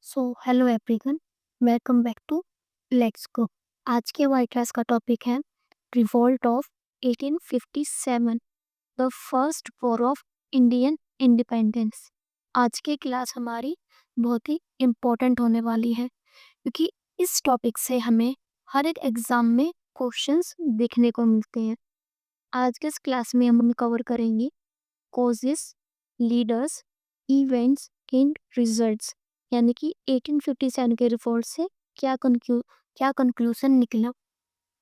Hello everyone, welcome back to let's go. आज के हमारी क्लास का टॉपिक है revolt of 1857, the first war of Indian independence. आज की क्लास हमारी बहुत ही इम्पोर्टेंट होने वाली है क्योंकि इस टॉपिक से हमें हर एक एग्जाम में क्वेश्चंस देखने को मिलते हैं। आज के इस क्लास में हम कवर करेंगे causes, leaders, events and results, यानी कि 1857 के रिपोर्ट से क्या कंक्लूजन निकला।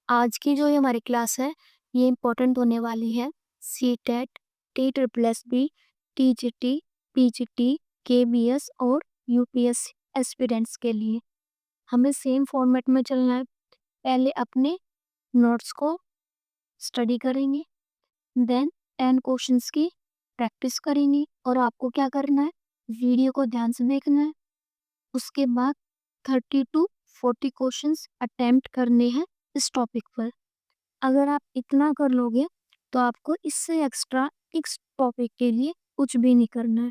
आज की जो ये हमारी क्लास है ये इम्पोर्टेंट होने वाली है C TET, T triple S B, T G T, P G T, K V S और यूपीएस एस्पिरेंट्स के लिए। हमें सेम फॉर्मेट में चलना है। पहले अपने नोट्स को स्टडी करेंगे, देन 10 क्वेश्चंस की प्रैक्टिस करेंगे और आपको क्या करना है, वीडियो को ध्यान से देखना है। उसके बाद 30 टू 40 क्वेश्चंस अटेम्प्ट करने हैं इस टॉपिक पर। अगर आप इतना कर लोगे तो आपको इससे एक्स्ट्रा इस टॉपिक के लिए कुछ भी नहीं करना है।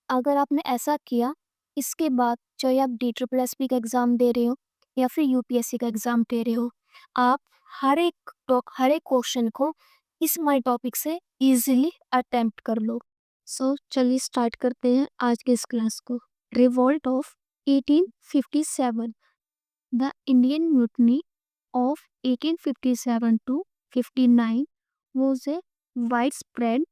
अगर आपने ऐसा किया, इसके बाद चाहे आप डी ट्रिपल एस पी का एग्ज़ाम दे रहे हो या फिर यूपीएससी का एग्ज़ाम दे रहे हो, आप हर एक क्वेश्चन को इस माई टॉपिक से इजीली अटेम्प्ट कर लो। चलिए स्टार्ट करते हैं आज के इस क्लास को। Revolt of 1857, the Indian mutiny of 1857 to 59 was a widespread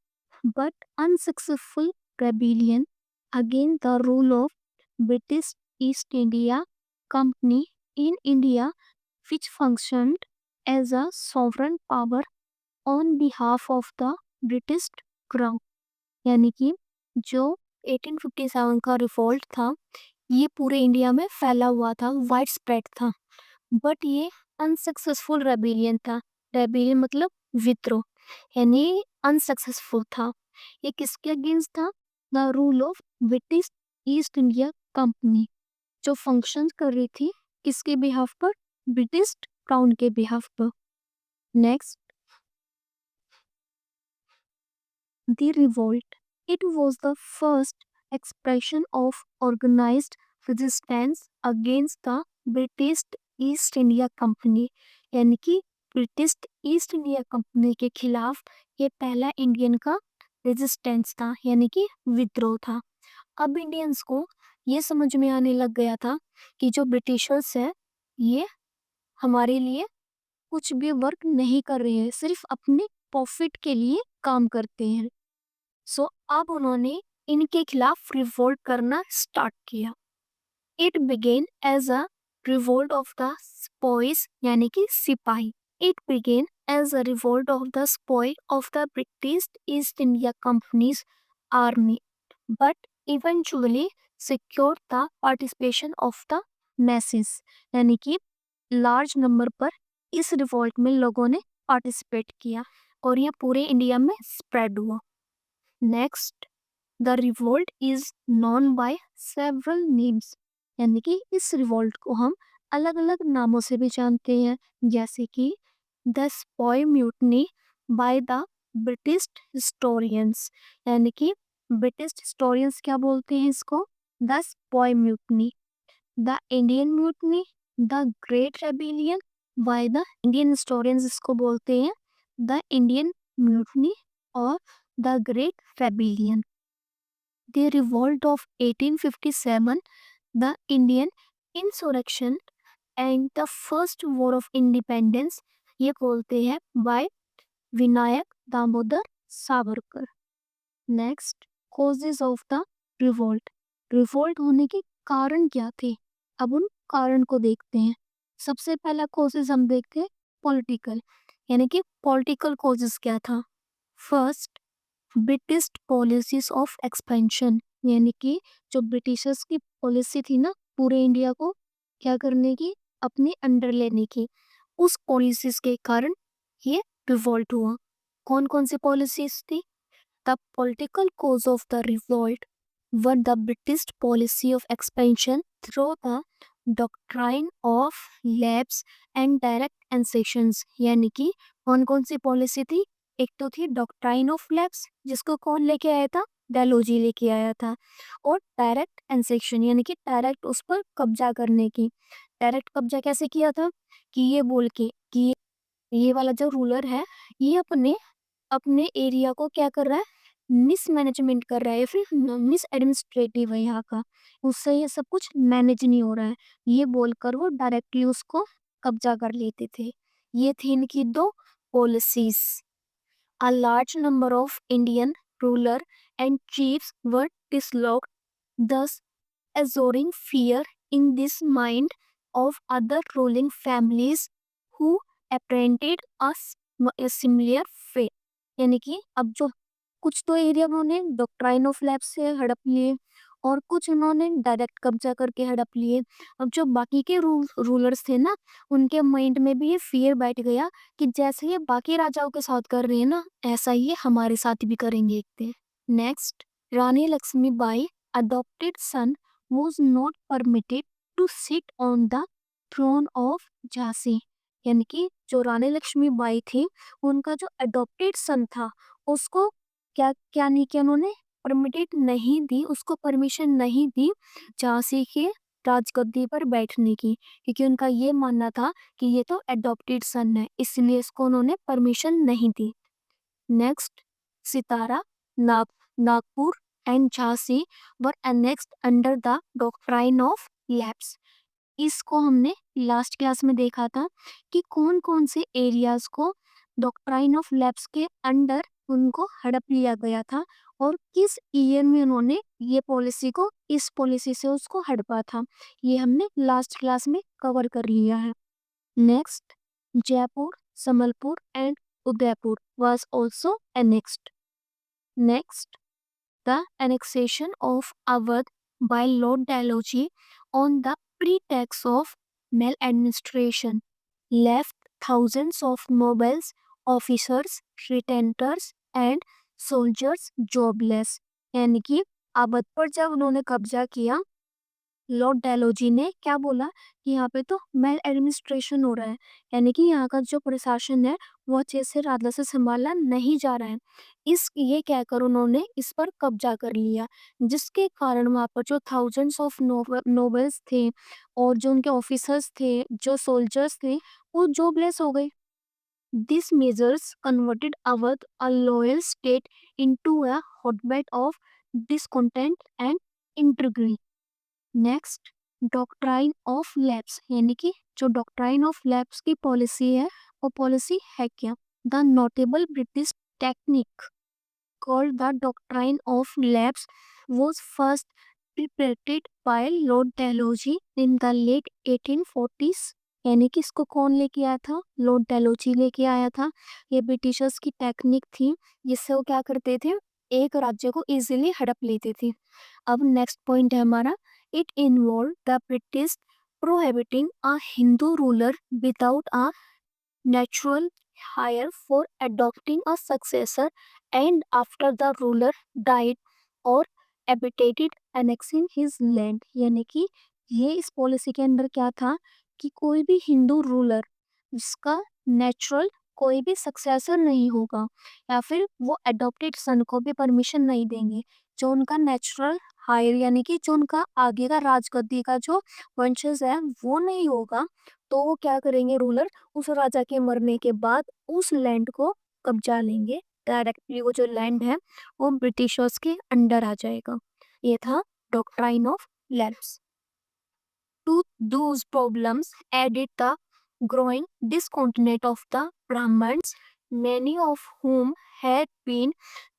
but unsuccessful rebellion against the rule of British East India Company in India, which functioned as a sovereign power on behalf of the British Crown। यानी कि जो 1857 का revolt था ये पूरे India में फैला हुआ था, वाइड स्प्रेड था, बट ये अनसक्सेसफुल रेबिलियन था। रेबिलियन मतलब विद्रोह, यानी अनसक्सेसफुल था। ये किसके अगेंस्ट था? The rule of British East India company, जो फंक्शन कर रही थी किसके बिहाफ पर? ब्रिटिश क्राउन के बिहाफ पर। Next, the revolt, it was the first expression of organized resistance against the British east India company, यानी कि ब्रिटिश ईस्ट इंडिया कंपनी के खिलाफ ये पहला इंडियन का रेजिस्टेंस था, यानी कि विद्रोह था। अब इंडियंस को ये समझ में आने लग गया था कि जो ब्रिटिशर्स है ये हमारे लिए कुछ भी वर्क नहीं कर रहे हैं, सिर्फ अपने प्रॉफिट के लिए काम करते हैं। अब उन्होंने इनके खिलाफ रिवोल्ट करना स्टार्ट किया। It began as a revolt of the sepoys, यानी कि सिपाही। It began as a revolt of the sepoy of the British East India company's army, but eventually secure the participation of the masses, यानी कि large number पर इस revolt में लोगों ने पार्टिसिपेट किया और यह पूरे इंडिया में स्प्रेड हुआ। Next, the revolt is known by several names, यानी कि इस रिवोल्ट को हम अलग अलग नामों से भी जानते हैं, जैसे कि the स्पॉय mutiny bye the British historians, यानी कि ब्रिटिश हिस्टोरियंस क्या बोलते हैं इसको? The स्पॉय mutiny. The Indian mutiny, the great rebellion by the Indian historians, इसको बोलते हैं द इंडियन म्यूटनी और the great rebellion. The revolt of 1857, the Indian insurrection and the first war of independence, ये बोलते हैं by Vinayak Damodar Savarkar. Next, causes of the revolt, revolt होने के कारण क्या थे? अब उन कारण को देखते हैं। सबसे पहला कॉजेज हम देखते हैं पॉलिटिकल, यानी कि पॉलिटिकल कॉजेज क्या था? First, British policies of expansion, यानी कि जो ब्रिटिशर्स की पॉलिसी थी ना पूरे इंडिया को क्या करने की, अपने अंडर लेने की, उस पॉलिसीज के कारण ये रिवोल्ट हुआ। कौन कौन सी पॉलिसीज थी? The political cause of the revolt were the British policy of expansion through the doctrine of lapse and direct annexations, यानी कि कौन कौन सी पॉलिसी थी? एक तो थी डॉक्ट्राइन ऑफ लैप्स, जिसको कौन लेके आया था? डेलोजी लेके आया था। और डायरेक्ट एनेक्शन यानी कि डायरेक्ट उस पर कब्जा करने की। डायरेक्ट कब्जा कैसे किया था कि ये बोल के कि ये वाला जो रूलर है ये अपने अपने एरिया को क्या कर रहा है, मिसमैनेजमेंट कर रहा है या फिर मिस एडमिनिस्ट्रेटिव है यहाँ का, उससे ये सब कुछ मैनेज नहीं हो रहा है, ये बोलकर वो डायरेक्टली उसको कब्जा कर लेते थे। ये थी इनकी दो policies. A large number of Indian ruler and chiefs were dislodged, thus absorbing fear in this mind of other ruling families who apprehended a similar fate। यानी कि अब जो कुछ तो एरिया उन्होंने डॉक्ट्राइन ऑफ लैप्स से हड़प लिए और कुछ उन्होंने डायरेक्ट कब्जा करके हड़प लिए। अब जो बाकी के रूलर्स थे ना, उनके माइंड में भी ये फियर बैठ गया कि जैसे ये बाकी राजाओं के साथ कर रहे हैं ना, ऐसा ही ये हमारे साथ भी करेंगे एक दिन। Next, Rani Lakshmibai adopted son was not permitted to sit on the throne of Jhansi. यानी कि जो रानी लक्ष्मीबाई थी, उनका जो अडॉप्टेड सन था, उसको क्या क्या नहीं किया उन्होंने, परमिटेड नहीं दी, उसको परमिशन नहीं दी झांसी के राजगद्दी पर बैठने की, क्योंकि उनका ये मानना था कि ये तो अडॉप्टेड सन है, इसलिए इसको उन्होंने परमिशन नहीं दी। नेक्स्ट, सितारा, नाग Nagpur and Jhansi were annexed under the doctrine of lapse. इसको हमने लास्ट क्लास में देखा था कि कौन कौन से एरियाज को डॉक्ट्राइन ऑफ लैप्स के अंडर उनको हड़प लिया गया था और किस ईयर में उन्होंने ये पॉलिसी को इस पॉलिसी से उसको हड़पा था, ये हमने लास्ट क्लास में कवर कर लिया है। Next, Jaipur, Samalpur and Udaipur was also annexed. Next, the annexation of Awadh by Lord Dalhousie on the pretext of maladministration left thousands of nobles, officers, retainers and soldiers jobless। यानी कि अवध पर जब उन्होंने कब्जा किया, लॉर्ड डैलोजी ने क्या बोला कि यहाँ पे तो मेल एडमिनिस्ट्रेशन हो रहा है, यानी कि यहाँ का जो प्रशासन है वो अच्छे से राजा से संभाला नहीं जा रहा है। इस ये कहकर उन्होंने इस पर कब्जा कर लिया, जिसके कारण वहाँ पर जो थाउजेंड्स ऑफ नोबल्स थे और जो उनके ऑफिसर्स थे, जो सोल्जर्स थे, वो जॉबलेस हो गए। This measures converted Awadh a loyal state into a hotbed of discontent and intrigue. Next, doctrine of lapse, यानी कि जो डॉक्ट्राइन ऑफ लैप्स की पॉलिसी है वो पॉलिसी है क्या, the notable British technique called the doctrine of lapse was first prepared by Lord Dalhousie in the late 1840s। यानी कि इसको कौन लेके आया था, लॉर्ड डेलोजी लेके आया था। ये ब्रिटिशर्स की टेक्निक थी जिससे वो क्या करते थे, एक राज्य को इजीली हड़प लेते थे। अब नेक्स्ट पॉइंट है हमारा, it involve the British prohibiting a Hindu ruler without a natural hire for adopting a successor and after the ruler died or abdicated annexing his land। यानी कि ये इस पॉलिसी के अंदर क्या था कि कोई भी हिंदू रूलर जिसका नेचुरल कोई भी सक्सेसर नहीं होगा या फिर वो अडॉप्टेड सन को भी परमिशन नहीं देंगे, जो उनका नेचुरल हायर यानी कि जो उनका आगे का राजगद्दी का जो वंशज है वो नहीं होगा, तो वो क्या करेंगे रूलर, उस राजा के मरने के बाद उस लैंड को कब्जा लेंगे, डायरेक्टली वो जो लैंड है वो ब्रिटिशर्स के अंडर आ जाएगा। ये था doctrine of lapse. To those problems added the growing discontent of the Brahmins, many of whom had been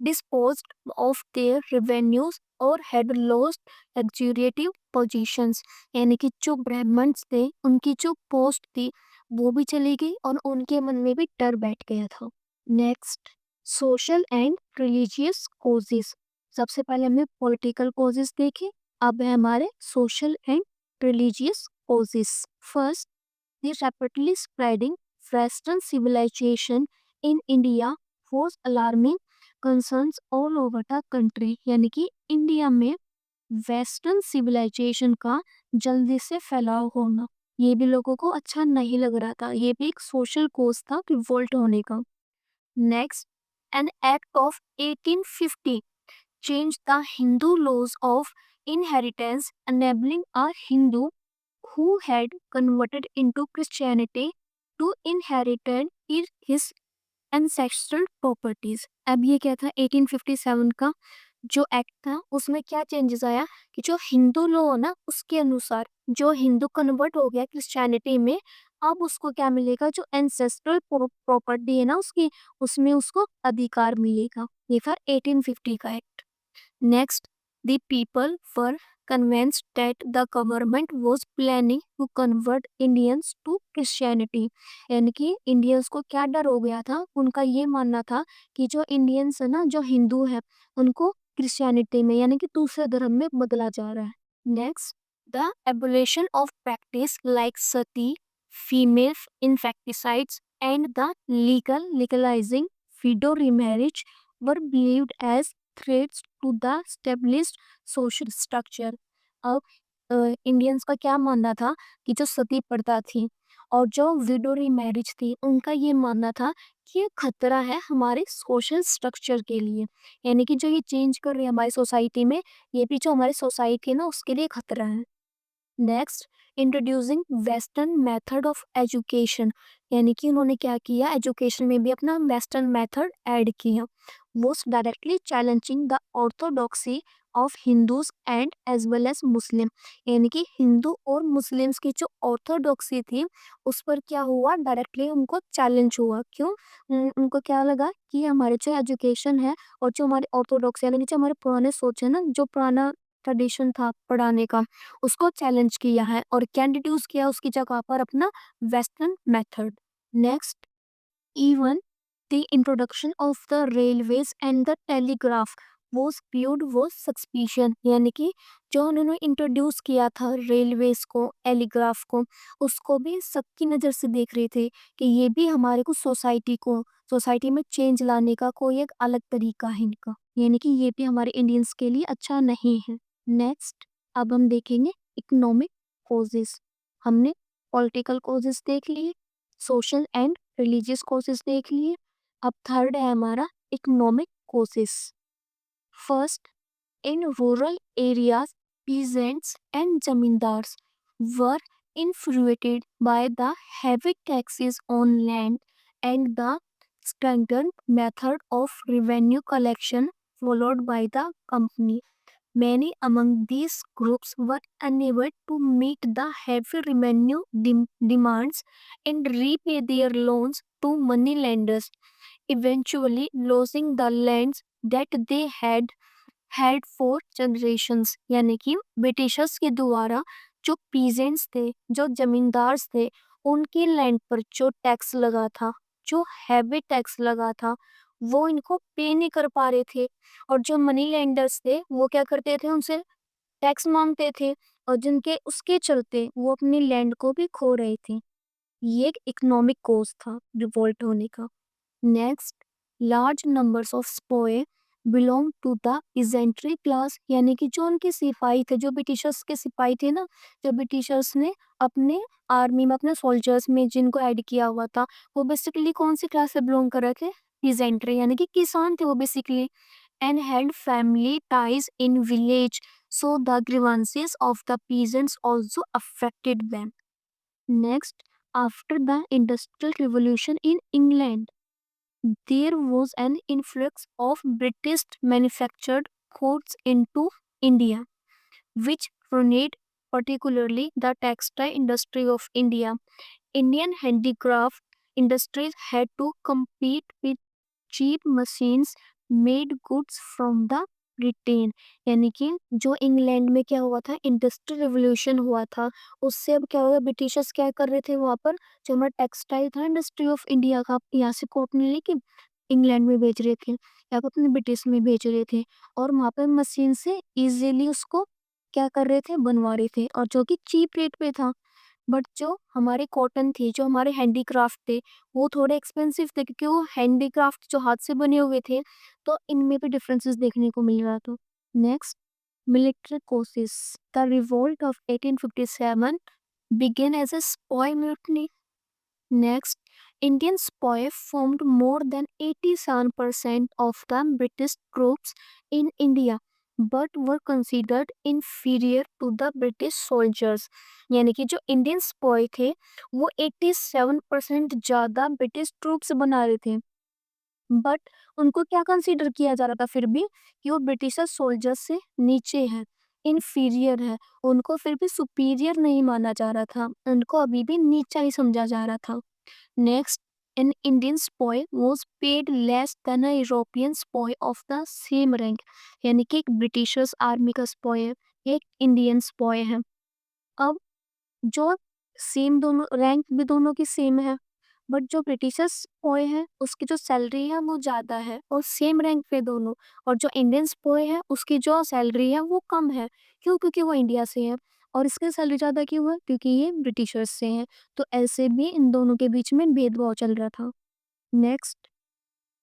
disposed of their revenues और had lost executive positions। यानी कि जो ब्राह्मण्स थे उनकी जो पोस्ट थी वो भी चली गई और उनके मन में भी डर बैठ गया था। Next, social and religious causes. सबसे पहले हमने पॉलिटिकल कोजेस देखे, अब है हमारे social and religious causes. First, the rapidly spreading Western civilization in India was alarming concerns all over the country। यानी कि इंडिया में वेस्टर्न सिविलाइजेशन का जल्दी से फैलाव होना, ये भी लोगों को अच्छा नहीं लग रहा था, ये भी एक सोशल कोज था रिवोल्ट होने का। Next, an act of 1850 changed the Hindu laws of inheritance, enabling a Hindu who had converted into Christianity to inherit his ancestral properties. अब ये क्या था 1857 का जो एक्ट था उसमें क्या चेंजेस आया कि जो हिंदू लॉ है ना उसके अनुसार जो हिंदू कन्वर्ट हो गया क्रिश्चियनिटी में अब उसको क्या मिलेगा जो एंसेस्ट्रल प्रॉपर्टी है ना उसकी उसमें उसको अधिकार मिलेगा। ये था 1850 का act. Next, the people were convinced that the government was planning to convert Indians to Christianity। यानी कि इंडियंस को क्या डर हो गया था उनका ये मानना था कि जो इंडियंस है ना जो हिंदू है उनको क्रिश्चियनिटी में यानी कि दूसरे धर्म में बदला जा रहा है। Next, the abolition of practice like sati, female infanticides and the legalizing widow remarriage were believed as threats to the established social structure। अब इंडियंस का क्या मानना था कि जो सती प्रथा थी और जो विडो मैरिज थी उनका ये मानना था कि ये खतरा है हमारे सोशल स्ट्रक्चर के लिए, यानी कि जो ये चेंज कर रहे हैं हमारी सोसाइटी में ये भी जो हमारी सोसाइटी है ना उसके लिए खतरा है। Next, introducing western method of education, यानी कि उन्होंने क्या किया एजुकेशन में भी अपना वेस्टर्न मेथड ऐड किया। Was directly challenging the orthodoxy of Hindus and as well as Muslim, यानी कि हिंदू और मुस्लिम्स की जो ऑर्थोडॉक्सी थी उस पर क्या हुआ डायरेक्टली उनको चैलेंज हुआ। क्यों? उनको क्या लगा कि हमारे जो एजुकेशन है और जो हमारे ऑर्थोडॉक्सी यानी कि जो हमारे पुराने सोच है ना जो पुराना ट्रेडिशन था पढ़ाने का उसको चैलेंज किया है और क्या इंट्रोड्यूस किया उसकी जगह पर अपना western method. Next, even the introduction of the railways and the telegraph was viewed was suspicion, यानी कि जो उन्होंने इंट्रोड्यूस किया था रेलवेज को टेलीग्राफ को उसको भी सबकी नज़र से देख रहे थे कि ये भी हमारे को सोसाइटी में चेंज लाने का कोई एक अलग तरीका है इनका, यानी कि ये भी हमारे इंडियंस के लिए अच्छा नहीं है। नेक्स्ट, अब हम देखेंगे इकोनॉमिक कोजेस। हमने पॉलिटिकल कोजेस देख लिए, सोशल एंड रिलीजियस कोर्सेज देख लिए। अब थर्ड है हमारा economic courses. First, in rural areas peasants and zamindars were infuriated by the heavy taxes on land and the stringent method of revenue collection followed by the company. Many among these groups were unable to meet the heavy revenue demands and repay their loans to moneylenders, eventually losing the lands that they had for generations। यानी कि Britishers के द्वारा जो peasants थे जो जमींदार थे उनके लैंड पर जो टैक्स लगा था जो हैवी टैक्स लगा था वो इनको पे नहीं कर पा रहे थे और जो मनी लेंडर्स थे वो क्या करते थे उनसे टैक्स मांगते थे और जिनके उसके चलते वो अपनी लैंड को भी खो रहे थे। ये एक इकोनॉमिक कोज था रिवोल्ट होने का। Next, large numbers of sepoy belong to the gentry class, यानी कि जो उनके सिपाही थे जो ब्रिटिशर्स के सिपाही थे ना जो ब्रिटिशर्स ने अपने आर्मी में अपने सोल्जर्स में जिनको ऐड किया हुआ था वो बेसिकली कौन सी क्लास से बिलोंग कर रहे थे इजेंट्री, यानी कि किसान थे वो basically and had family ties in village, so the grievances of the peasants also affected them. Next, after the Industrial Revolution in England, there was an influx of British manufactured goods into India, which ruined particularly the textile industry of India. Indian handicraft industries had to compete with cheap machines made goods from the Britain, यानी कि जो England में क्या हुआ था industrial revolution हुआ था उससे अब क्या हुआ ब्रिटिशर्स क्या कर रहे थे वहाँ पर जो हमारा टेक्सटाइल था इंडस्ट्री ऑफ इंडिया का यहाँ से कॉटन लेके इंग्लैंड में बेच रहे थे या फिर अपने ब्रिटिश में बेच रहे थे और वहाँ पर मशीन से इजीली उसको क्या कर रहे थे बनवा रहे थे और जो कि चीप रेट पे था। बट जो हमारे कॉटन थे जो हमारे हैंडीक्राफ्ट थे वो थोड़े एक्सपेंसिव थे क्योंकि वो हैंडीक्राफ्ट जो हाथ से बने हुए थे तो इनमें भी डिफरेंसेस देखने को मिल रहा था। Next, military courses. The revolt of 1857 began as a spoil mutiny. Next, Indian spy formed more than 87% of the British troops in India but were considered inferior to the British soldiers. यानी कि जो Indian स्पॉय थे वो 87% ज़्यादा British troops बना रहे थे but उनको क्या कंसीडर किया जा रहा था फिर भी कि वो ब्रिटिश सोल्जर्स से नीचे है, इन्फीरियर है। उनको फिर भी सुपीरियर नहीं माना जा रहा था, उनको अभी भी नीचा ही समझा जा रहा था। Next, an Indian spy was paid less than a European spy of the same rank। यानी कि एक ब्रिटिशर्स आर्मी का स्पॉय है, एक इंडियन स्पॉय है। अब जो सेम दोनों रैंक भी दोनों की सेम है बट जो ब्रिटिशर्स स्पॉय है उसकी जो सैलरी है वो ज़्यादा है और सेम रैंक पे दोनों। और जो इंडियन स्पॉय है उसकी जो सैलरी है वो कम है। क्यों? क्योंकि वो इंडिया से है। और इसकी सैलरी ज़्यादा क्यों है? क्योंकि ये ब्रिटिशर्स से है। तो ऐसे भी इन दोनों के बीच में भेदभाव चल रहा था। Next,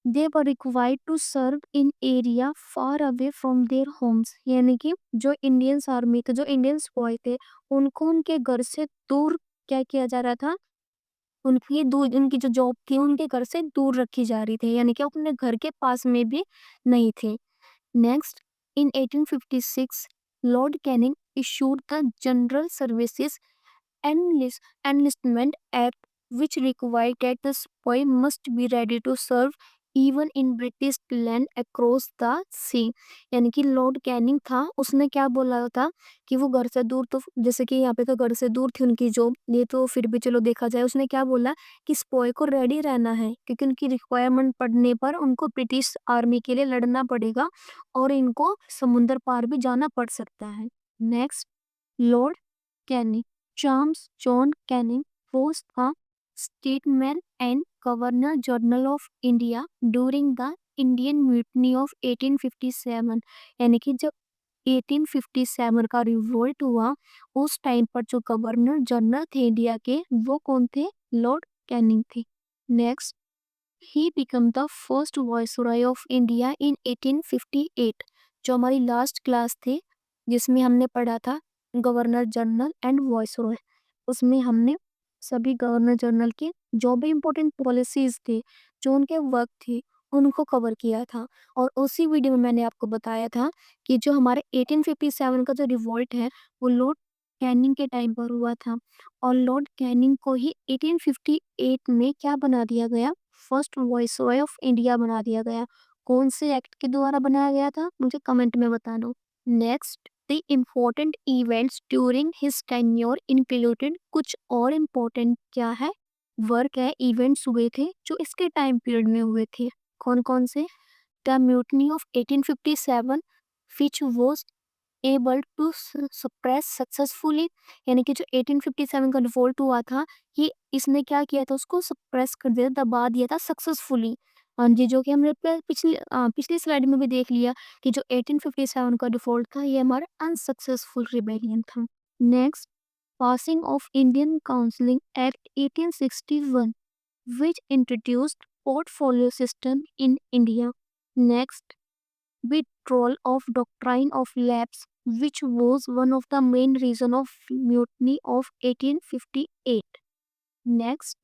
they were required to serve in area far away from their homes. यानी कि जो इंडियंस आर्मी थे, जो इंडियन स्पॉय थे, उनको उनके घर से दूर क्या किया जा रहा था? उनकी जो जॉब थी उनके घर से दूर रखी जा रही थी, यानी कि अपने घर के पास में भी नहीं थे। Next, in 1856 Lord Canning issued the general services Enlistment Act, which required that the spy must be ready to serve even in British land across the sea। यानी कि लॉर्ड कैनिंग था, उसने क्या बोला था कि वो घर से दूर, तो जैसे कि यहाँ पे तो घर से दूर थी उनकी जॉब, ये तो फिर भी चलो देखा जाए। उसने क्या बोला कि स्पॉय को रेडी रहना है क्योंकि उनकी रिक्वायरमेंट पड़ने पर उनको ब्रिटिश आर्मी के लिए लड़ना पड़ेगा और इनको समुंदर पार भी जाना पड़ सकता है। Next, Lord Canning Charles John Canning was a statesman and Governor General of India during the Indian Mutiny of 1857। यानी कि जब 1857 का रिवोल्ट हुआ उस टाइम पर जो गवर्नर जनरल थे इंडिया के वो कौन थे? लॉर्ड कैनिंग थे। Next, he become the first viceroy of India in 1858। जो हमारी लास्ट क्लास थी जिसमें हमने पढ़ा था गवर्नर जनरल एंड वायसरॉय, उसमें हमने सभी गवर्नर जनरल की जो भी इम्पोर्टेंट पॉलिसीज थे, जो उनके वर्क थे, उनको कवर किया था। और उसी वीडियो में मैंने आपको बताया था कि जो हमारे 1857 का जो रिवोल्ट है वो लॉर्ड कैनिंग के टाइम पर हुआ था और लॉर्ड कैनिंग को ही 1858 में क्या बना दिया गया? फर्स्ट वाइसरॉय ऑफ इंडिया बना दिया गया। कौन से एक्ट के द्वारा बनाया गया था? मुझे कमेंट में बता दो। Next, the important events during his tenure included. कुछ और इम्पोर्टेंट क्या है? वर्क है, इवेंट्स हुए थे जो इसके टाइम पीरियड में हुए थे। कौन कौन से? The mutiny of 1857 which was able to suppress successfully. यानी कि जो 1857 का रिवोल्ट हुआ था ये इसने क्या किया था? उसको सप्रेस कर दिया, दबा दिया था सक्सेसफुली। हाँ जी, जो कि हमने पिछली स्लाइड में भी देख लिया कि जो 1857 का रिवोल्ट था ये हमारा अनसक्सेसफुल रिबेलियन था। Next, passing of Indian counselling act 1861 which introduced portfolio system in India. Next, withdrawal of doctrine of lapse, which was one of the main reason of mutiny of 1858. Next,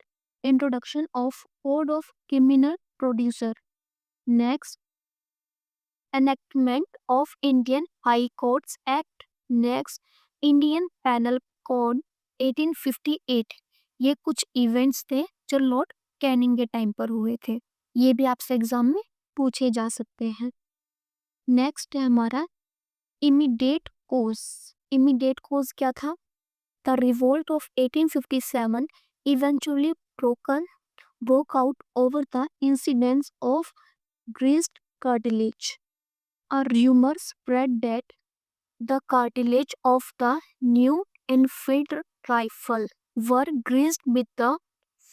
introduction of code of criminal procedure. Next, enactment of Indian High Courts Act. Next, Indian Penal Code 1858। ये कुछ events थे जो Lord Canning के time पर हुए थे। ये भी आपसे एग्जाम में पूछे जा सकते हैं। नेक्स्ट है हमारा इमीडिएट कोज। इमीडिएट कोज क्या था? The revolt of 1857 eventually broke out over the incidents of greased cartilage. A rumor spread that the cartilage of the new Enfield rifle were greased with the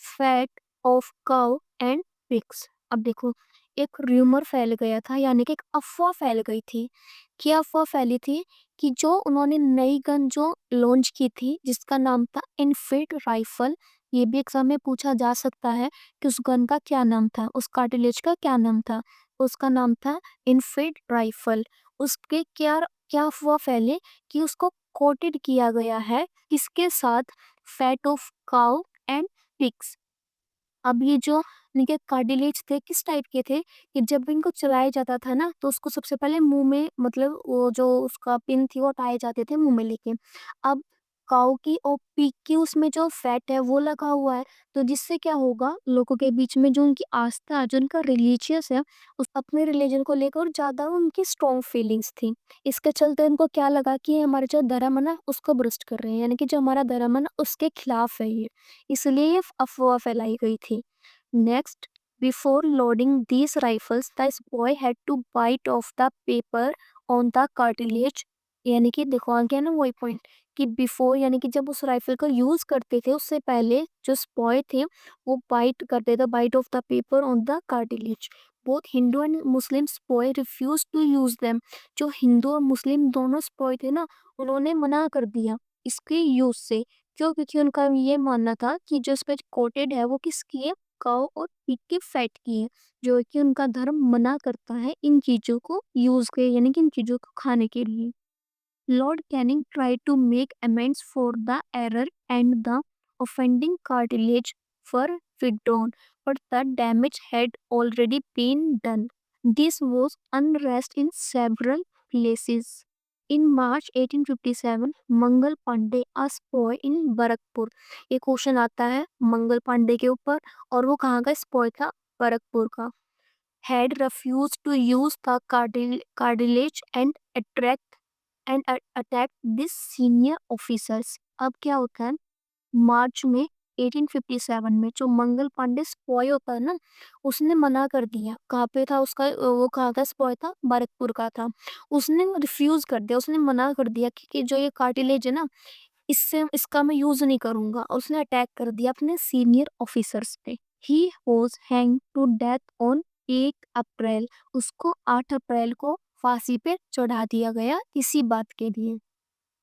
fat of cow and pigs। अब देखो, एक rumour फैल गया था, यानी कि एक अफवाह फैल गई थी। क्या अफवाह फैली थी? कि जो उन्होंने नई गन जो लॉन्च की थी जिसका नाम था इनफिल्ड राइफल। ये भी एग्जाम में पूछा जा सकता है कि उस गन का क्या नाम था, उस कार्टिलेज का क्या नाम था। उसका नाम था इनफिल्ड राइफल। उसके क्या क्या अफवाह फैले कि उसको कोटेड किया गया है किसके साथ? Fat of cow and pigs. अब ये जो इनके कार्टिलेज थे किस टाइप के थे कि जब इनको चलाया जाता था ना तो उसको सबसे पहले मुँह में मतलब वो जो उसका पिन थी वो हटाए जाते थे मुँह में लेके। अब काऊ की और पिग की उसमें जो फैट है वो लगा हुआ है, तो जिससे क्या होगा लोगों के बीच में जो उनकी आस्था है, जो उनका रिलीजियस है, उस अपने रिलीजन को लेकर ज़्यादा उनकी स्ट्रॉन्ग फीलिंग्स थी। इसके चलते उनको क्या लगा कि ये हमारा जो धर्म है ना उसको भ्रष्ट कर रहे हैं, यानी कि जो हमारा धर्म है ना उसके खिलाफ है ये, इसलिए ये अफवाह फैलाई गई थी। Next, before loading these rifles, the boy had to bite off the paper on the cartilage. यानी कि देखो आ गया ना वही पॉइंट कि बिफोर यानी कि जब उस राइफल को यूज करते थे उससे पहले जो स्पॉय थे वो बाइट करते थे, bite of the paper on the cartilage. Both Hindu and Muslim sepoy refuse to use them. जो हिंदू और मुस्लिम दोनों स्पॉय थे ना उन्होंने मना कर दिया इसके यूज से। क्यों? क्योंकि उनका ये मानना था कि जो इस पे कोटेड है वो किसकी है, काऊ और पिग के फैट की है, जो कि उनका धर्म मना करता है इन चीजों को यूज के यानी कि इन चीजों को खाने के लिए। Lord Canning tried to make amends for the error and the offending cartilage were withdrawn, but the damage had already been done. This was unrest in several places. In March 1857, Mangal Pandey a spy in Barrackpore. ये question आता है मंगल पांडे के ऊपर और वो कहाँ का स्पॉय था, बरकपुर का। had refused to use the cartilage and attacked these senior officers। अब क्या होता है मार्च में 1857 में जो मंगल पांडे स्पॉय होता है ना उसने मना कर दिया। कहाँ पे था उसका वो कहाँ का स्पॉय था, बारकपुर का था। उसने रिफ्यूज कर दिया, उसने मना कर दिया कि जो ये कार्टिलेज है ना इससे इसका मैं यूज नहीं करूंगा, और उसने अटैक कर दिया अपने सीनियर ऑफिसर्स पे। He was hang to death on 8 April. उसको 8 अप्रैल को फांसी पे चढ़ा दिया गया इसी बात के लिए।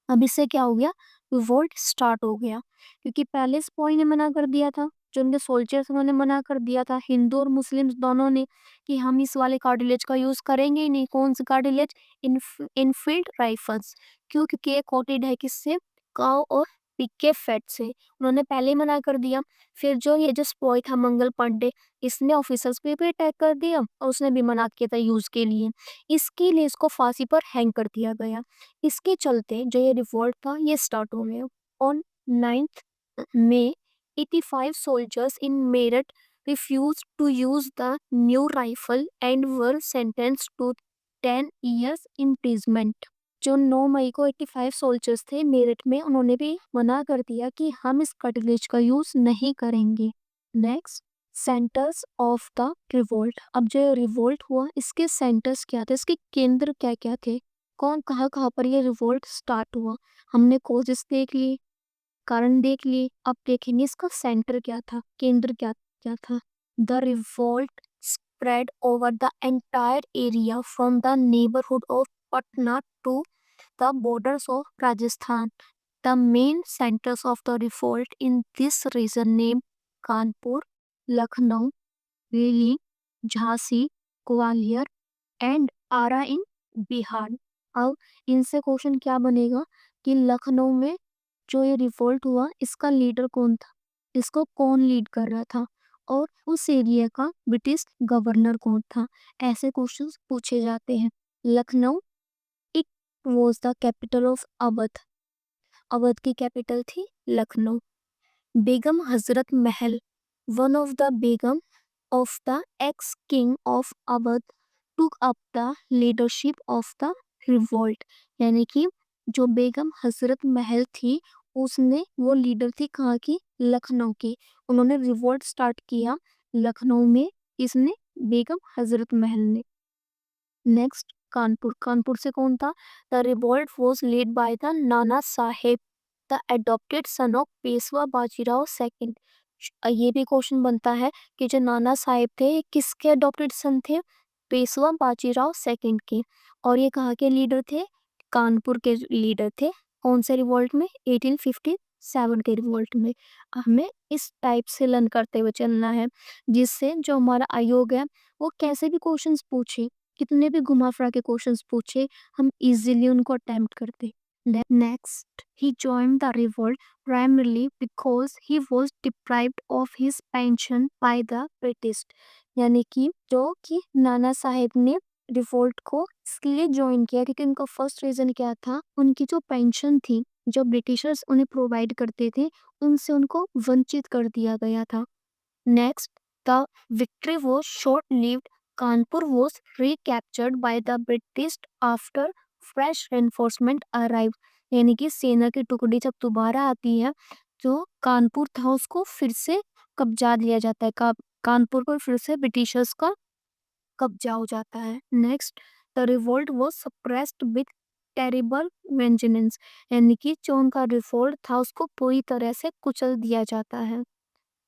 अब इससे क्या हो गया, रिवोल्ट स्टार्ट हो गया क्योंकि पहले स्पॉय ने मना कर दिया था, जो उनके सोल्जर्स उन्होंने मना कर दिया था, हिंदू और मुस्लिम दोनों ने, कि हम इस वाले कार्टिलेज का यूज करेंगे ही नहीं। कौन सा कार्टिलेज, इनफील्ड राइफल्स। क्यों? क्योंकि ये कोटेड है किससे, काउ और पिग के फैट से। उन्होंने पहले ही मना कर दिया। फिर जो ये जो स्पॉय था मंगल पांडे, इसने ऑफिसर्स पे भी अटैक कर दिया और उसने भी मना किया था यूज के लिए। इसके लिए इसको फांसी पर हैंग कर दिया गया। इसके चलते जो ये रिवॉल्ट था ये स्टार्ट हो गया। On 9th May 85 soldiers in Meerut refused to use the new rifle and were sentenced to 10 years imprisonment। जो 9 मई को 85 सोल्जर्स थे मेरठ में उन्होंने भी मना कर दिया कि हम इस कटलेज का यूज नहीं करेंगे। Next, centres of the revolt. अब जो रिवोल्ट हुआ इसके सेंटर्स क्या थे, इसके केंद्र क्या क्या थे, कौन कहाँ पर ये रिवोल्ट स्टार्ट हुआ। हमने कोजेस देख लिए, कारण देख लिए, अब देखेंगे इसका सेंटर क्या था, केंद्र क्या क्या था। The revolt spread over the entire area from the neighbourhood of Patna to the borders of Rajasthan. The main centers of the revolt in this region named Kanpur, Lucknow, Delhi, Jhansi, Gwalior and Arrah in Bihar. अब इनसे question क्या बनेगा कि लखनऊ में जो ये revolt हुआ इसका लीडर कौन था, इसको कौन लीड कर रहा था, और उस एरिया का ब्रिटिश गवर्नर कौन था। ऐसे क्वेश्चंस पूछे जाते हैं। Lucknow, it was the capital of Awadh. Awadh की कैपिटल थी Lucknow. Begum Hazrat Mahal, one of the Begum of the ex-king of Awadh took up the leadership of the revolt। यानी कि जो बेगम हजरत महल थी उसने वो लीडर थी कहाँ की, लखनऊ की। उन्होंने रिवोल्ट स्टार्ट किया लखनऊ में, इसने बेगम हजरत महल ने। नेक्स्ट, कानपुर। कानपुर से कौन था, the revolt was led by the Nana Saheb, the adopted son of Peshwa Bajirao second. ये भी क्वेश्चन बनता है कि जो नाना साहेब थे ये किसके अडॉप्टेड सन थे, पेशवा बाजीराव सेकंड के। और ये कहाँ के लीडर थे, कानपुर के लीडर थे। कौन से रिवोल्ट में, 1857 के रिवोल्ट में। हमें इस टाइप से लर्न करते हुए चलना है जिससे जो हमारा आयोग है वो कैसे भी क्वेश्चंस पूछे, कितने भी घुमा फिरा के क्वेश्चंस पूछे, हम इजीली उनको अटेम्प्ट करते। Next, he joined the revolt primarily because he was deprived of his pension by the British. यानी कि नाना साहेब ने रिवोल्ट को इसलिए ज्वाइन किया क्योंकि उनका फर्स्ट रीजन क्या था, उनकी जो पेंशन थी जो ब्रिटिशर्स उन्हें प्रोवाइड करते थे उनसे उनको वंचित कर दिया गया था. Next, the victory was short-lived. Kanpur was recaptured by the British after fresh reinforcement arrived. यानी कि सेना की टुकड़ी जब दोबारा आती है तो कानपुर था उसको फिर से कब्जा लिया जाता है. कानपुर पर फिर से ब्रिटिशर्स का कब्जा हो जाता है. Next, the revolt was suppressed with terrible vengeance. यानी कि जो उनका रिवोल्ट था उसको पूरी तरह से कुचल दिया जाता है.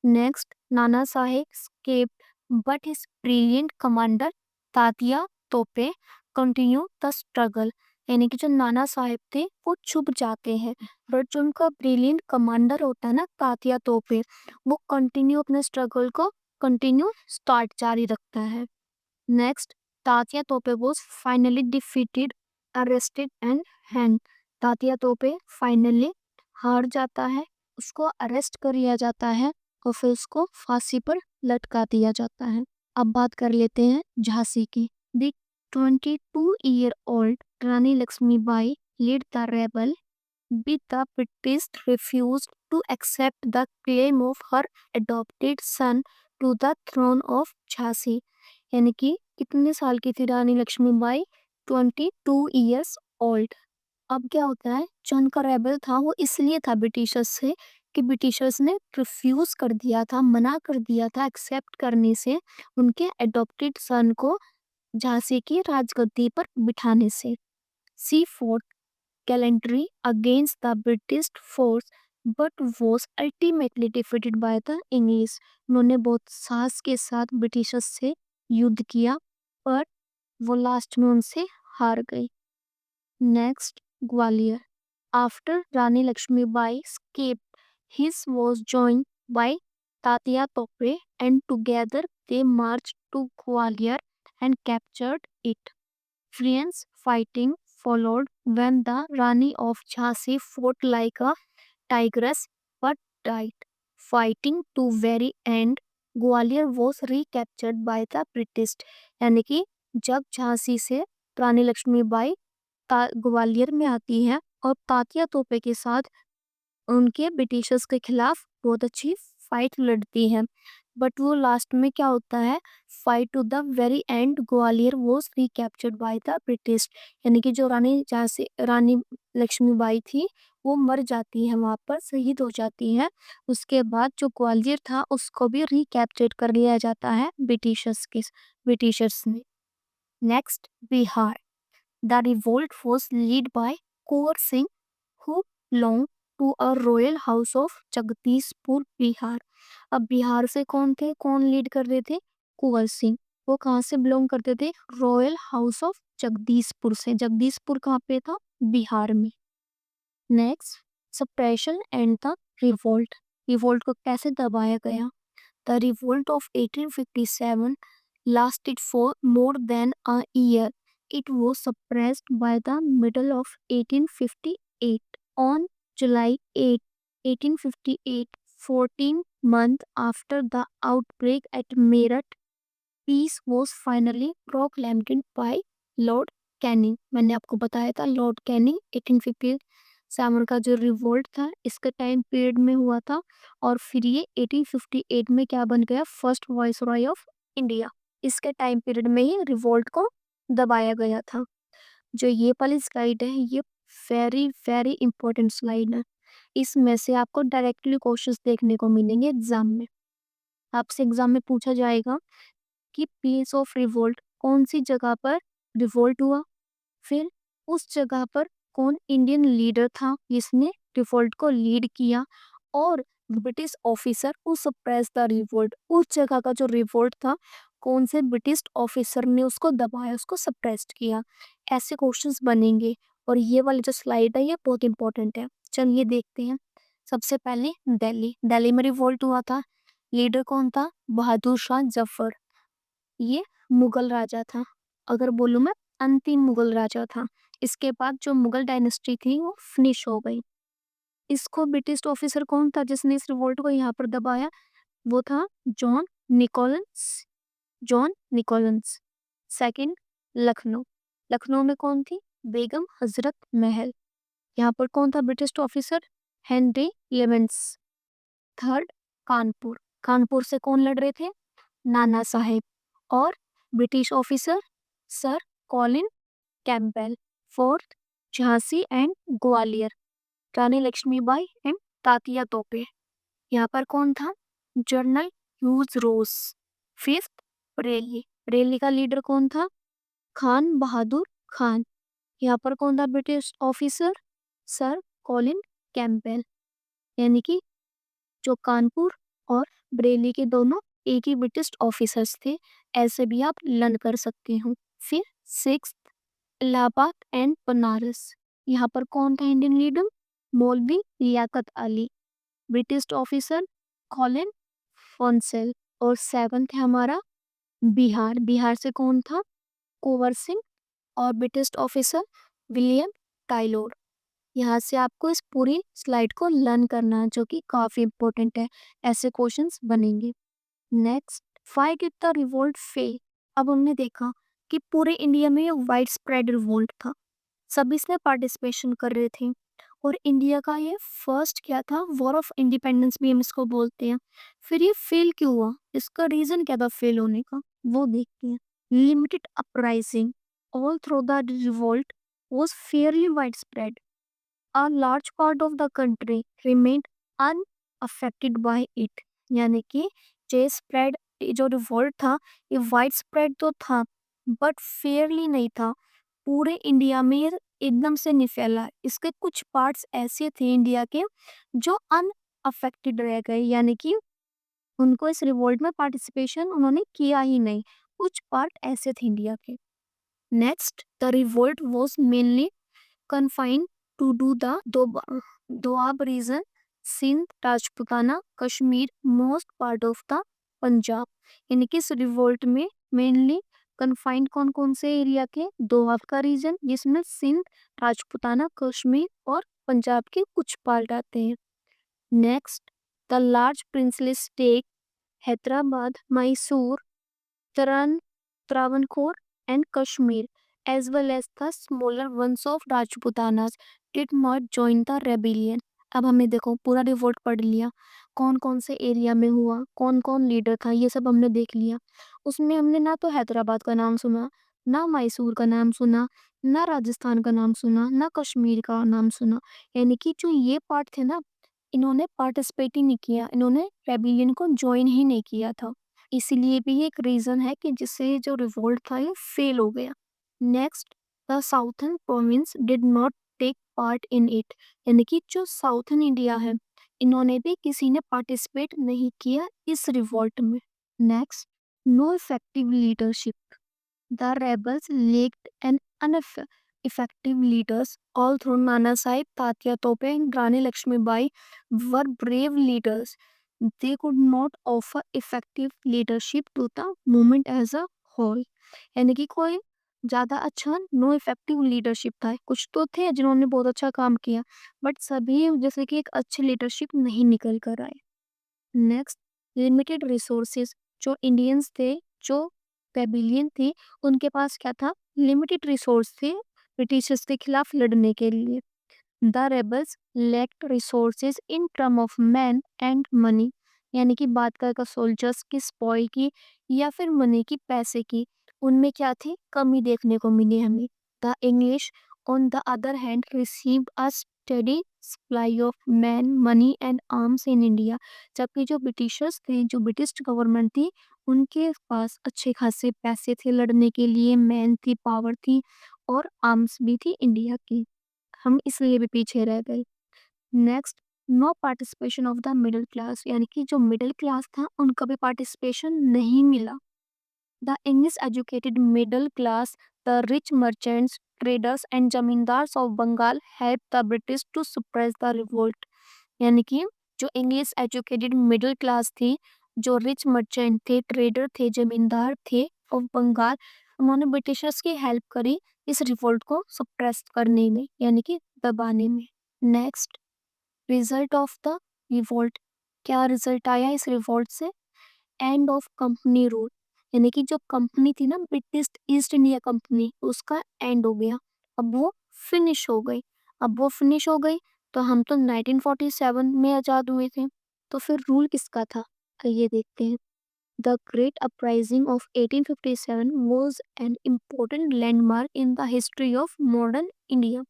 Next, Nana Sahib escaped, but his brilliant commander Tatya तोपे continued the struggle. यानी कि जो नाना साहिब थे वो छुप जाते हैं बट जो उनका ब्रिलियंट कमांडर होता है ना तात्या तोपे वो कंटिन्यू अपने स्ट्रगल को कंटिन्यू स्टार्ट जारी रखता है. नेक्स्ट, तात्या तोपे was finally defeated, arrested and hanged. Tatya तोपे फाइनली हार जाता है, उसको अरेस्ट कर लिया जाता है और फिर उसको फांसी पर लटका दिया जाता है. अब बात कर लेते हैं झांसी की. The 22-year-old Rani Lakshmibai led the rebel, but the British refused to accept the claim of her adopted son to the throne of Jhansi. यानी कि कितने साल की थी रानी लक्ष्मीबाई? 22 years old. अब क्या होता है जो उनका रेबल था वो इसलिए था ब्रिटिशर्स से कि ब्रिटिशर्स ने रिफ्यूज कर दिया था, मना कर दिया था एक्सेप्ट करने से उनके एडॉप्टेड सन को झांसी की राजगद्दी पर बिठाने से. सी fort gallantry against the British force but was ultimately defeated by the English. उन्होंने बहुत साहस के साथ ब्रिटिशर्स से युद्ध किया पर वो लास्ट में उनसे हार गई. Next, Gwalior. After Rani Lakshmibai escaped, his was joined by Tatya Tope and together they marched to Gwalior and captured it. Fierce fighting followed when the Rani of Jhansi fought like a tigress but died. Fighting to very end, Gwalior was recaptured by the British. यानी कि जब झांसी से रानी लक्ष्मीबाई ग्वालियर में आती है और तात्या तोपे के साथ उनके ब्रिटिशर्स के खिलाफ बहुत अच्छी फाइट लड़ती है बट वो लास्ट में क्या होता है, fight to the very end Gwalior was recaptured by the British. यानी कि जो रानी जहाँ से रानी लक्ष्मीबाई थी वो मर जाती है, वहां पर शहीद हो जाती है. उसके बाद जो ग्वालियर था उसको भी रिकैप्चर कर लिया जाता है ब्रिटिशर्स ने. Next, Bihar. The revolt was led by Kuwar Singh, who belonged to a royal house of Jagdishpur Bihar. अब बिहार से कौन लीड कर रहे थे? कुंवर सिंह. वो कहाँ से बिलोंग करते थे? रॉयल हाउस ऑफ जगदीशपुर से. जगदीशपुर कहाँ पे था? बिहार में. Next, suppression and the revolt. Revolt को कैसे दबाया गया? The revolt of 1857 lasted for more than a year. It was suppressed by the middle of 1858. On July 8, 1858, 14 months after the outbreak at Meerut, peace was finally proclaimed by Lord Canning. मैंने आपको बताया था Lord Canning 1857 का जो revolt था इसके time period में हुआ था और फिर ये 1858 में क्या बन गया? First voice Roy of India. इसके टाइम पीरियड में ही रिवोल्ट को दबाया गया था. जो ये वाली स्लाइड है ये वेरी वेरी इंपॉर्टेंट स्लाइड है. इसमें से आपको डायरेक्टली क्वेश्चंस देखने को मिलेंगे एग्जाम में. आपसे एग्जाम में पूछा जाएगा कि पीस ऑफ रिवोल्ट कौन सी जगह पर रिवोल्ट हुआ, फिर उस जगह पर कौन इंडियन लीडर था जिसने रिवोल्ट को लीड किया और British officer who suppress the revolt. उस जगह का जो रिवोल्ट था कौन से ब्रिटिश ऑफिसर ने उसको दबाया, उसको सप्रेस किया. ऐसे क्वेश्चंस बनेंगे और ये वाली जो स्लाइड है ये बहुत इंपॉर्टेंट है. चलिए देखते हैं. सबसे पहले दिल्ली में रिवोल्ट हुआ था. लीडर कौन था? बहादुर शाह जफर. ये मुगल राजा था. अगर बोलूं मैं अंतिम मुगल राजा था. इसके बाद जो मुगल डायनेस्टी थी वो फिनिश हो गई। इसको ब्रिटिश ऑफिसर कौन था जिसने इस रिवोल्ट को यहाँ पर दबाया? वो था John Nicholson. John Nicholson. Second, Lucknow. Lucknow में कौन थी? बेगम हजरत महल। यहाँ पर कौन था British officer? Henry Lawrence. Third, Kanpur. Kanpur से कौन लड़ रहे थे? नाना साहेब। और British officer sir Colin Campbell. Fourth, Jhansi and Gwalior, Rani Lakshmibai and Tatya Tope. यहाँ पर कौन था? General Hugh Rose. Fifth, Bareilly. Bareilly का लीडर कौन था? खान बहादुर खान। यहाँ पर कौन था British officer? Sir Colin Campbell. यानी कि जो कानपुर और बरेली के दोनों एक ही ब्रिटिश ऑफिसर्स थे। ऐसे भी आप लर्न कर सकते हो। फिर सिक्स, इलाहाबाद एंड बनारस। यहाँ पर कौन था Indian leader? Maulvi Liaquat Ali. British officer Colin फॉन्सेल। और सेवंथ है हमारा बिहार। बिहार से कौन था? कुंवर सिंह। और ब्रिटिश ऑफिसर विलियम टाइलोर। यहाँ से आपको इस पूरी स्लाइड को लर्न करना है जो कि काफी इंपॉर्टेंट है। ऐसे क्वेश्चंस बनेंगे। Next, five get the revolt fail. अब हमने देखा कि पूरे इंडिया में वाइड स्प्रेड रिवोल्ट था। सभी इसमें पार्टिसिपेशन कर रहे थे। और इंडिया का ये फर्स्ट क्या था? वॉर ऑफ इंडिपेंडेंस भी हम इसको बोलते हैं। फिर ये फेल क्यों हुआ? इसका रीजन क्या था फेल होने का? वो देखते हैं। Limited uprising all through the revolt was fairly widespread. A large part of the country remained unaffected by it. यानी कि जे स्प्रेड, जो रिवोल्ट था ये वाइड स्प्रेड तो था बट फेयरली नहीं था। पूरे इंडिया में ये एकदम से नहीं फैला। इसके कुछ पार्ट्स ऐसे थे इंडिया के जो अनअफेक्टेड रह गए, यानी कि उनको इस रिवोल्ट में पार्टिसिपेशन उन्होंने किया ही नहीं। कुछ पार्ट ऐसे थे इंडिया के। Next, the revolt was mainly confined to do the Doab region, Sindh, Rajputana, Kashmir, most part of the Punjab. यानी कि इस रिवोल्ट में मेनली कन्फाइंड कौन कौन से एरिया के? दोआब का रीजन जिसमें सिंध, राजपूताना, कश्मीर और पंजाब के कुछ पार्ट आते हैं। Next, the large princely state Hyderabad, Mysore, Taran, Travancore, and Kashmir, as well as the smaller ones of Rajputanas, did not join the rebellion. अब हमें देखो पूरा रिवोल्ट पढ़ लिया, कौन कौन से एरिया में हुआ, कौन कौन लीडर था, ये सब हमने देख लिया। उसमें हमने ना तो हैदराबाद का नाम सुना, ना मैसूर का नाम सुना, ना राजस्थान का नाम सुना, ना कश्मीर का नाम सुना। यानी कि जो ये पार्ट थे ना, इन्होंने पार्टिसिपेट ही नहीं किया, इन्होंने रेबिलियन को ज्वाइन ही नहीं किया था। इसीलिए भी एक रीजन है कि जिससे जो रिवोल्ट था ये फेल हो गया। Next, the southern province did not take part in it. यानी कि जो साउथर्न इंडिया है इन्होंने भी किसी ने पार्टिसिपेट नहीं किया इस रिवोल्ट में। Next, no effective leadership. The rebels lacked an effective leaders. Although Nana Sahib, Tatya Tope, and Rani Lakshmibai were brave leaders, they could not offer effective leadership to the movement as a whole. यानी कि कोई ज़्यादा अच्छा no effective leadership था। कुछ तो थे जिन्होंने बहुत अच्छा काम किया बट सभी जैसे कि एक अच्छी लीडरशिप नहीं निकल कर आए। Next, limited resources. जो इंडियंस थे, जो पेबिलियन थे, उनके पास क्या था? लिमिटेड रिसोर्स थे ब्रिटिशर्स के खिलाफ लड़ने के लिए। The rebels lacked resources in term of man and money. यानी कि बात कर सोल्जर्स की, स्पॉइल की या फिर मनी की, पैसे की, उनमें क्या थी? कमी देखने को मिली हमें। The English on the other hand received a steady supply of man, money and arms in India. जबकि जो ब्रिटिशर्स थे, जो ब्रिटिश गवर्नमेंट थी, उनके पास अच्छे खासे पैसे थे लड़ने के लिए, मैन थी, पावर थी और आर्म्स भी थी इंडिया की। हम इसलिए भी पीछे रह गए। Next, no participation of the middle class. यानी कि जो मिडिल क्लास था उनका भी पार्टिसिपेशन नहीं मिला। The English educated middle class, the rich merchants, traders and zamindars of Bengal help the British to suppress the revolt. यानी कि जो इंग्लिश एजुकेटेड मिडिल क्लास थी, जो रिच मर्चेंट थे, ट्रेडर थे, जमींदार थे ऑफ बंगाल, उन्होंने ब्रिटिशर्स की हेल्प करी इस रिवोल्ट को सप्रेस करने में यानी कि दबाने में। Next, result of the revolt, क्या रिजल्ट आया इस रिवोल्ट से? एंड ऑफ कंपनी रूल, यानी कि जो कंपनी थी ना ब्रिटिश ईस्ट इंडिया कंपनी, उसका एंड हो गया, अब वो फिनिश हो गई। अब वो फिनिश हो गई तो हम तो 1947 में आजाद हुए थे, तो फिर रूल किसका था? ये देखते हैं। The great uprising of 1857 was an important landmark in the history of modern India.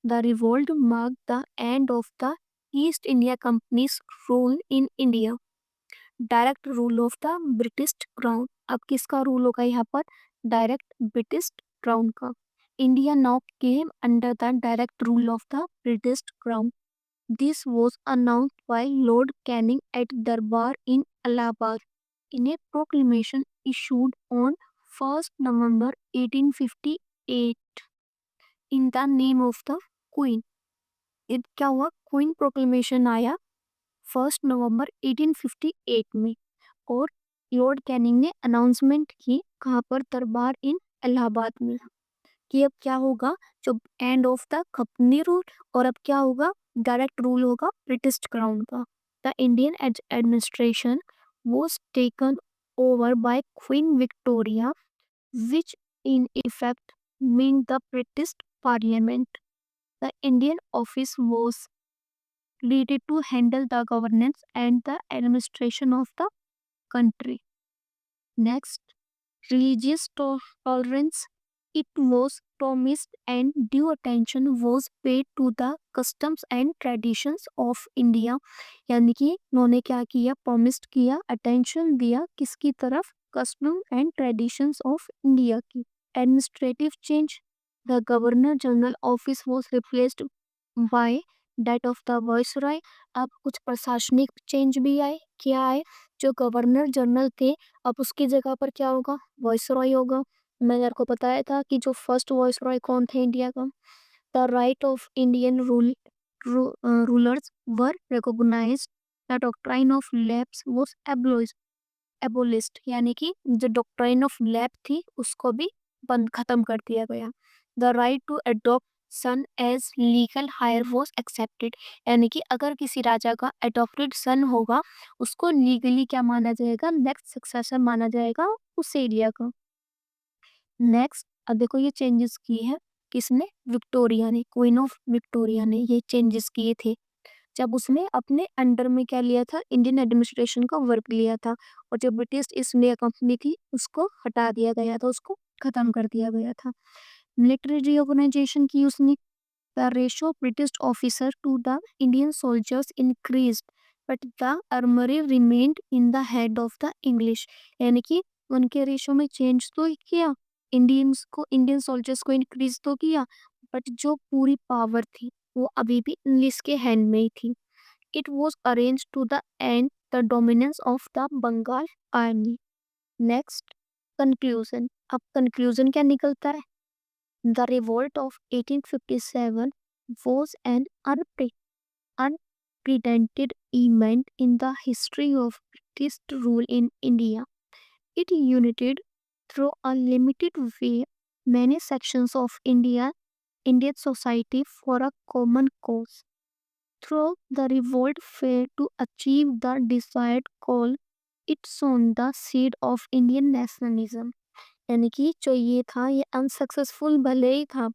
The revolt marked the end of the East India Company's rule in India. Direct rule of the British crown, अब किसका rule होगा यहाँ पर? Direct British crown का। India now came under the direct rule of the British crown. This was announced by Lord Canning at Darbar in Allahabad in a proclamation issued on 1st November 1858 in the name of the Queen. ये क्या हुआ? Queen proclamation आया 1 नवंबर 1858 में, और Lord Canning ने announcement की कहाँ पर? दरबार इन इलाहाबाद में, कि अब क्या होगा? जो end of the company rule, और अब क्या होगा? डायरेक्ट रूल होगा ब्रिटिश क्राउन का। The Indian administration was taken over by Queen Victoria, which in effect meant the British Parliament. The Indian office was needed to handle the governance and the administration of the country. Next, religious tolerance. It was promised and due attention was paid to the customs and traditions of India. यानी कि उन्होंने क्या किया? Promised किया, attention दिया किसकी तरफ? Custom and traditions of India की। Administrative change, the governor general office was replaced by that of the viceroy. अब कुछ प्रशासनिक चेंज भी आए। क्या आए? जो गवर्नर जनरल थे, अब उसकी जगह पर क्या होगा? वॉइसरॉय होगा। मैंने आपको बताया था कि जो फर्स्ट वॉइसरॉय कौन थे इंडिया का? The right of Indian rulers were recognised, the doctrine of lapse was abolished, यानी कि जो डॉक्ट्राइन ऑफ लैप थी उसको भी बंद खत्म कर दिया गया। The right to adopt son as legal heir was accepted, यानी कि अगर किसी राजा का अडॉप्टेड सन होगा उसको लीगली क्या माना जाएगा? नेक्स्ट सक्सेसर माना जाएगा उस एरिया का। नेक्स्ट, अब देखो ये चेंजेस किए हैं किसने? विक्टोरिया ने, क्वीन ऑफ विक्टोरिया ने ये चेंजेस किए थे जब उसने अपने अंडर में क्या लिया था? इंडियन एडमिनिस्ट्रेशन का वर्क लिया था, और जो ब्रिटिश ईस्ट इंडिया कंपनी थी उसको हटा दिया गया था, उसको खत्म कर दिया गया था। मिलिट्री रीऑर्गेनाइजेशन की उसने। The ratio of British officers to the Indian soldiers increased, but the armory remained in the head of the English. यानी कि उनके रेशो में चेंज तो किया, इंडियन सोल्जर्स को इंक्रीज तो किया, बट जो पूरी पावर थी वो अभी भी इंग्लिश के हैंड में ही थी। It was arrange to the end the dominance of the Bengal army. Next, conclusion. अब कंक्लूजन क्या निकलता है? The revolt of 1857 was an unprecedented event in the history of British rule in India. It united through a limited way many sections of Indian society for a common cause. Through the revolt failed to achieve the desired goal, it sown the seed of Indian nationalism. यानी कि जो ये था ये unsuccessful भले ही था,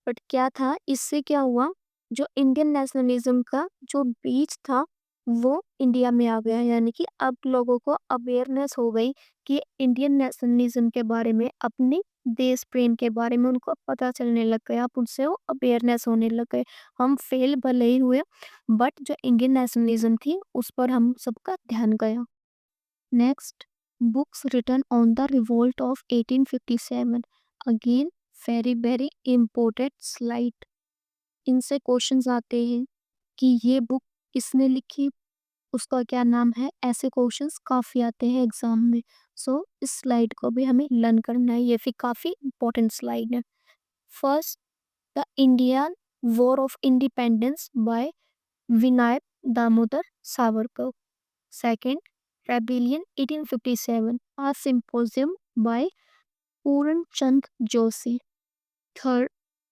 but क्या था? इससे क्या हुआ? जो इंडियन नेशनलिज्म का जो बीज था वो इंडिया में आ गया, यानी कि अब लोगों को अवेयरनेस हो गई कि इंडियन नेशनलिज्म के बारे में, अपने देश प्रेम के बारे में उनको पता चलने लग गया, अब उनसे वो अवेयरनेस होने लग गए। हम फेल भले ही हुए, बट जो इंडियन नेशनलिज्म थी उस पर हम सबका ध्यान गया। Next, books written on the revolt of 1857. Again, very important slide. इनसे क्वेश्चंस आते हैं कि ये बुक किसने लिखी, उसका क्या नाम है, ऐसे क्वेश्चंस काफ़ी आते हैं एग्जाम में। सो इस स्लाइड को भी हमें लर्न करना है, ये भी काफ़ी इंपॉर्टेंट स्लाइड है। First, the Indian war of independence by Vinayak Damodar Savarkar. Second, Rebellion 1857, a symposium by Puran Chand Joshi. Third,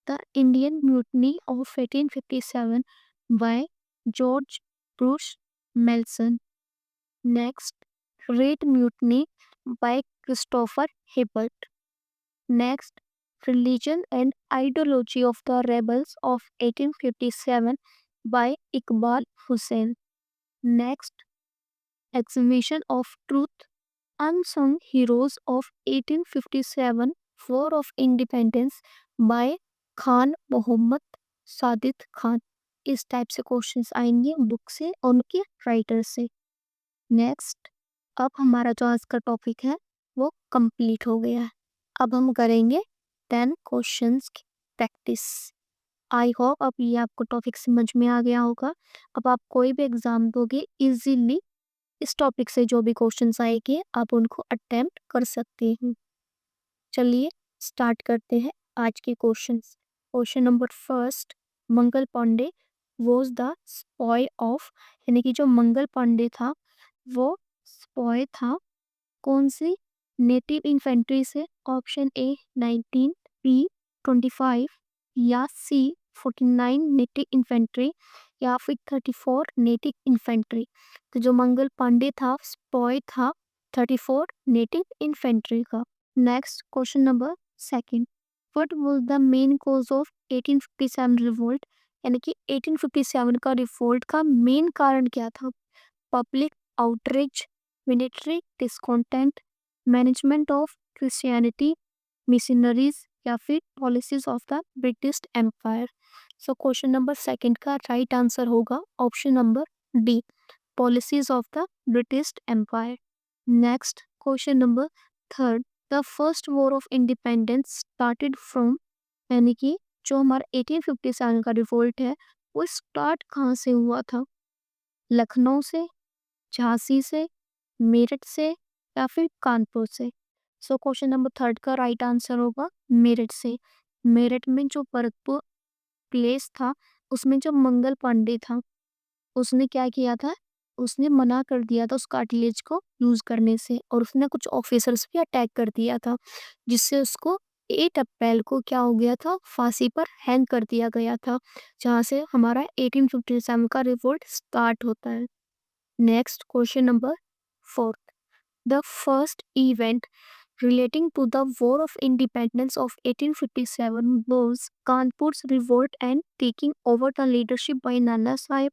the Indian mutiny of 1857 by George Bruce Malleson. Next, red mutiny by Christopher Hibbert. Next, religion and ideology of the rebels of 1857 by Iqbal Hussain. Next, exhibition of truth, unsung heroes of 1857, war of independence by Khan Mohammad Sadiq Khan. इस type से questions आएंगे book से और उनके writer से। Next, अब हमारा जो आज का टॉपिक है वो कंप्लीट हो गया है। अब हम करेंगे 10 क्वेश्चंस की प्रैक्टिस। आई होप अब ये आपको टॉपिक समझ में आ गया होगा। अब आप कोई भी एग्जाम दोगे इजीली इस टॉपिक से जो भी क्वेश्चंस आएंगे आप उनको अटेम्प्ट कर सकते हैं। चलिए स्टार्ट करते हैं आज के questions. Question number first, Mangal Pandey was the sepoy of, यानी कि जो मंगल पांडे था वो स्पॉय था कौन सी नेटिव इन्फेंट्री से? ऑप्शन ए 19, बी 25 या सी 49 नेटिव इन्फेंट्री या फिर 34 नेटिव इन्फेंट्री। तो जो मंगल पांडे था स्पॉय था 34 नेटिव इन्फेंट्री का। Next question number second, what was the main cause of 1857 revolt, यानी कि 1857 का रिवोल्ट का मेन कारण क्या था? Public outreach, military discontent, management of Christianity, missionaries या फिर policies of the British empire. So question number second का राइट आंसर होगा option number D, policies of the British empire. Next question number third, the first war of independence started from, यानी कि जो हमारा 1857 का revolt है वो start कहाँ से हुआ था? लखनऊ से, झांसी से, मेरठ से या फिर कानपुर से? सो क्वेश्चन नंबर थर्ड का राइट आंसर होगा मेरठ से। मेरठ में जो भरतपुर प्लेस था उसमें जो मंगल पांडे था उसने क्या किया था, उसने मना कर दिया था उस कार्टिलेज को यूज करने से और उसने कुछ ऑफिसर्स भी अटैक कर दिया था जिससे उसको 8 अप्रैल को क्या हो गया था, फांसी पर हैंग कर दिया गया था, जहाँ से हमारा 1857 का रिवोल्ट स्टार्ट होता है। Next question number fourth, the first event relating to the War of Independence of 1857 was Kanpur's revolt and taking over the leadership by Nana Sahib.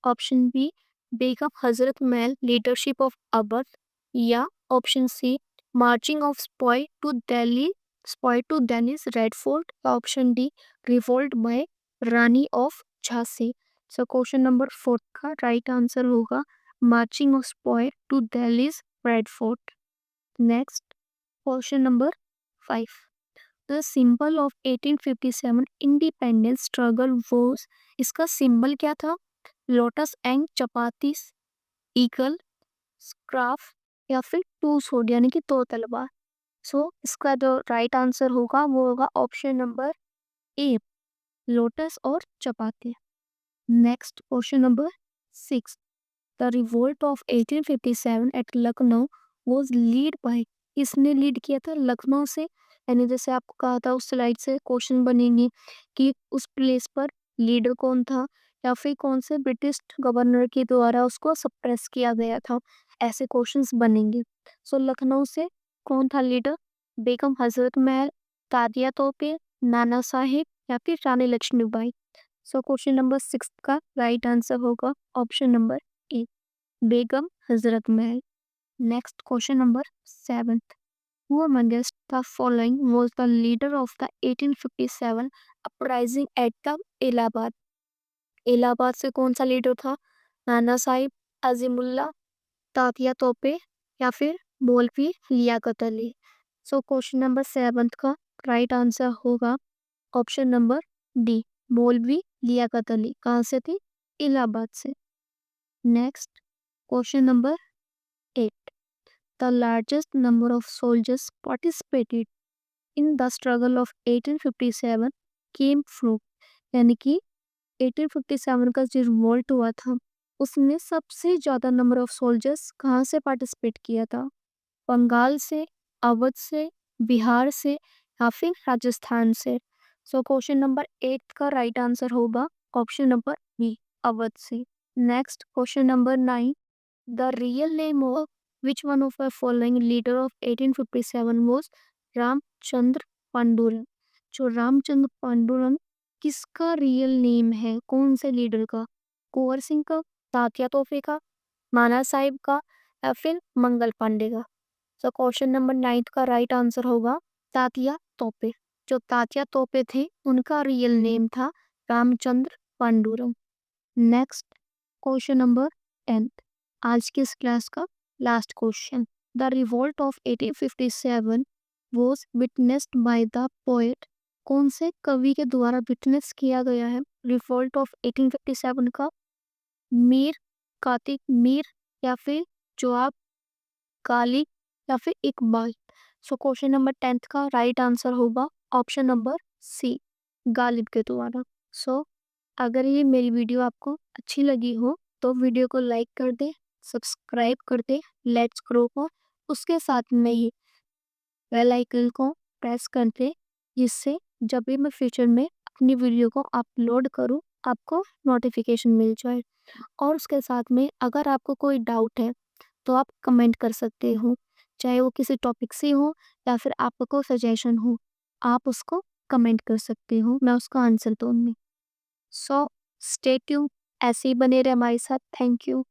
Option B, Begum Hazrat Mahal leadership of Awadh, या option C, marching of spoil to Delhi's Red Fort, या option D, revolt by Rani of Jhansi. So question number 4 का right answer होगा marching of spoil to Delhi's Red Fort. Next question number 5, the symbol of 1857 independence struggle was, इसका symbol क्या था? Lotus and chapatis, eagle, स्क्राफ या फिर to सोड यानी कि दो तलवार। सो इसका जो राइट आंसर होगा वो होगा ऑप्शन नंबर ए, लोटस और chapati. Next question number 6, the revolt of 1857 at Lucknow was lead by, इसने लीड किया था लखनऊ से, यानी जैसे आपको कहा था उस स्लाइड से क्वेश्चन बनेंगे कि उस प्लेस पर लीडर कौन था या फिर कौन से ब्रिटिश गवर्नर के द्वारा उसको सप्रेस किया गया था, ऐसे क्वेश्चंस बनेंगे। सो लखनऊ से कौन था लीडर? बेगम हजरत महल, तादिया तोपे, नाना साहिब या फिर रानी लक्ष्मीबाई। सो क्वेश्चन नंबर 6 का राइट आंसर होगा option number A, Begum Hazrat Mahal. Next question number 7, who amongst the following was the leader of the 1857 uprising at the Allahabad? Allahabad से कौन सा लीडर था? नाना साहिब, अजीमुल्ला, तातिया तोपे या फिर Maulvi Liaquat Ali. So question number 7 का राइट आंसर होगा option number D, Maulvi Liaquat Ali. कहाँ से थी? इलाहाबाद से। Next question number 8, the largest number of soldiers participated in the struggle of 1857 came from, यानी कि 1857 का जो रिवोल्ट हुआ था उसमें सबसे ज्यादा नंबर ऑफ सोल्जर्स कहाँ से पार्टिसिपेट किया था? बंगाल से, अवध से, बिहार से या फिर राजस्थान से? सो क्वेश्चन नंबर 8 का राइट आंसर होगा option number B, Awadh Singh. Next question number 9, the real name of which one of the following leader of 1857 was Ramchandra Pandurang. जो रामचंद्र पांडुरंग किसका रियल नेम है, कौन से लीडर का? कुंवर सिंह का, तात्या तोपे का, नाना साहिब का, या फिर मंगल पांडे का? सो क्वेश्चन नंबर 9 का राइट आंसर होगा तात्या तोपे। जो तात्या तोपे थे उनका रियल नेम था Ramchandra Pandurang. Next question number 10, आज की इस क्लास का last question. The revolt of 1857 was witnessed by the poet. कौन से कवि के द्वारा विटनेस किया गया है रिवोल्ट ऑफ 1857 का? मीर कातिक मीर, या फिर जवाब गालिब, या फिर इकबाल? सो क्वेश्चन नंबर 10 का राइट आंसर होगा ऑप्शन नंबर सी, गालिब के द्वारा। सो अगर ये मेरी वीडियो आपको अच्छी लगी हो तो वीडियो को लाइक कर दे, सब्सक्राइब कर दे लेट्स ग्रो को, उसके साथ में ही बेल आइकन को प्रेस कर दे, जिससे जब भी मैं फ्यूचर में अपनी वीडियो को अपलोड करूँ आपको नोटिफिकेशन मिल जाए। और उसके साथ में अगर आपको कोई डाउट है तो आप कमेंट कर सकते हो, चाहे वो किसी टॉपिक से हो या फिर आपको सजेशन हो, आप उसको कमेंट कर सकते हो, मैं उसका आंसर दूंगी। सो स्टे ट्यून, ऐसे ही बने रहे हमारे साथ। Thank you.